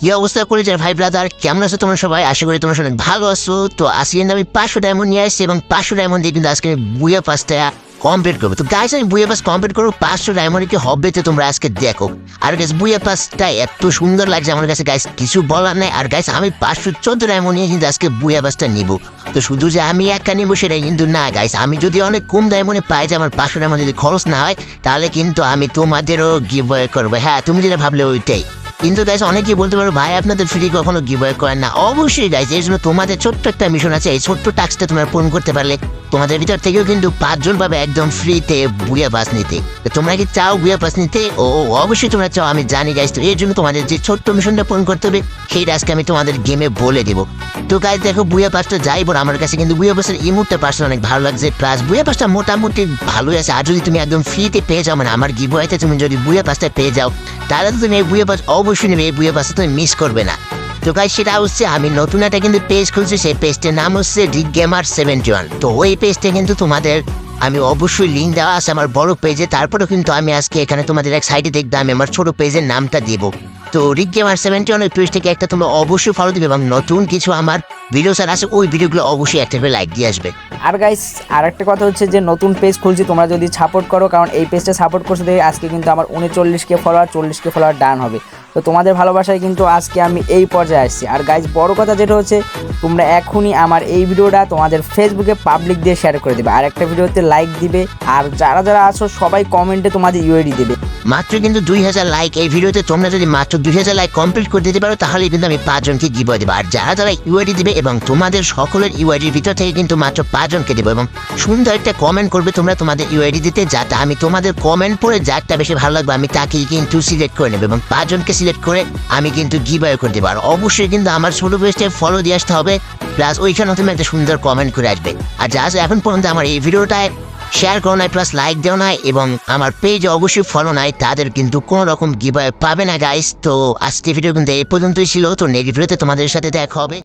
কি অবস্থা করে যায় ভাই ব্রাদার, কেমন আছো তোমরা সবাই? আশা করি তোমরা সবাই ভালো আছো। তো আজকে কিন্তু আমি 500 ডায়মন্ড নিয়ে আসছি এবং 500 ডায়মন্ড দিয়ে কিন্তু আজকে বুয়া পাসটা কমপ্লিট করবো। তো গাইস আমি বুয়া পাস কমপ্লিট করবো 500 ডায়মন্ড কি হবে তো তোমরা আজকে দেখো। আর গাইস বুয়া পাসটা এত সুন্দর লাগছে আমার কাছে গাইস, কিছু বলার নাই। আর গাইস আমি 514 ডায়মন্ড নিয়ে কিন্তু আজকে বুয়া পাসটা নিবো। তো শুধু যে আমি একা নিবো সেটাই কিন্তু না গাইস, আমি যদি অনেক কম ডায়মন্ডে পাই যে আমার 500 ডায়মন্ড যদি খরচ না হয় তাহলে কিন্তু আমি তোমাদেরও গিভওয়ে করবো। হ্যাঁ, তুমি যেটা ভাবলে ওইটাই। কিন্তু গাইস অনেকেই বলতে পারো ভাই আপনাদের ফ্রি কখনো গিভওয়ে করেন না। অবশ্যই গাইস, এর জন্য তোমাদের ছোট্ট একটা মিশন আছে। এই ছোট্ট টাস্কটা তোমরা পূরণ করতে পারলে তোমাদের ভিতর থেকেও কিন্তু 5 জন পাবে একদম ফ্রিতে বুয়া পাস নিতে। তো তোমরা কি চাও বুয়া পাস নিতে? ও অবশ্যই তোমরা চাও, আমি জানি গাইস। তো এর জন্য তোমাদের যে ছোট্ট মিশনটা পূরণ করতে হবে সেই আজকে আমি তোমাদের গেমে বলে দেবো। তো গাইস দেখো বুয়া পাসটা যাই বল, আমার কাছে কিন্তু বুয়া পাসের ইমোটটা পার্সোনাল অনেক ভালো লাগছে। প্লাস বুয়া পাসটা মোটামুটি ভালোই আছে। আর যদি তুমি একদম ফ্রিতে পেয়ে যাও, মানে আমার গিভওয়েতে তুমি যদি বুয়া পাসটা পেয়ে যাও তাহলে তো তুমি এই বুয়া পাস অবশ্যই নেবে। এই বুয়া পাসটা তুমি মিস করবে না। তো গাইস সেটা হচ্ছে আমি নতুন একটা কিন্তু পেজ খুলছি, সেই পেজটার নাম হচ্ছে রিক গেমার 71। তো ওই পেজটা কিন্তু তোমাদের আমি অবশ্যই লিঙ্ক দেওয়া আছে আমার বড় পেজে। তারপরেও কিন্তু আমি আজকে এখানে তোমাদের এক সাইডে দেখবে আমি আমার ছোট পেজের নামটা দিব। তো রিক গেমার 71 ওই পেজ থেকে একটা তোমরা অবশ্যই ফলো দিবে এবং নতুন কিছু আমার ভিডিও স্যার আছে ওই ভিডিওগুলো অবশ্যই একটা লাইক দিয়ে আসবে। আর গাইস আর একটা কথা হচ্ছে যে নতুন পেজ খুলছি, তোমরা যদি সাপোর্ট করো, কারণ এই পেজটা সাপোর্ট করছে দেখে আজকে কিন্তু আমার 39K follower 40K follower done হবে। তো তোমাদের ভালোবাসায় কিন্তু আজকে আমি এই পর্যায়ে আসছি। আর গাইস বড় কথা যেটা হচ্ছে তোমরা এখনই আমার এই ভিডিওটা তোমাদের ফেসবুকে পাবলিক দিয়ে শেয়ার করে দেবে, আর একটা ভিডিওতে লাইক দিবে, আর যারা যারা আছো সবাই কমেন্টে তোমাদের ইউআইডি দেবে। মাত্র কিন্তু 2000 লাইক এই ভিডিওতে তোমরা যদি মাত্র 2000 লাইক কমপ্লিট করে দিতে পারো তাহলে কিন্তু আমি 5 জনকে গিভওয়ে দেবো। আর যারা যারা ইউআইডি দিবে এবং তোমাদের সকলের ইউআইডির ভিতর থেকে কিন্তু মাত্র 5 জনকে দেবো এবং সুন্দর একটা কমেন্ট করবে তোমরা তোমাদের ইউআইডি দিতে, যাতে আমি তোমাদের কমেন্ট পড়ে যারটা বেশি ভালো লাগবে আমি তাকেই কিন্তু সিলেক্ট করে নেবো এবং 5 জনকে সিলেক্ট করে আমি কিন্তু গিভওয়ে করে দেবো। আর অবশ্যই কিন্তু আমার ছোট পেজটা ফলো দিয়ে আসতে হবে, প্লাস ওইখানে তুমি একটা সুন্দর কমেন্ট করে আসবে। আর যা এখন পর্যন্ত আমার এই ভিডিওটায় শেয়ার করো নাই প্লাস লাইক দেও নাই এবং আমার পেজে অবশ্যই ফলো নাই তাদের কিন্তু কোনো রকম গিভওয়ে পাবে না গাইস। তো আজকে ভিডিও কিন্তু এই পর্যন্তই ছিল। তো নেক্সট ভিডিওতে তোমাদের সাথে দেখা হবে।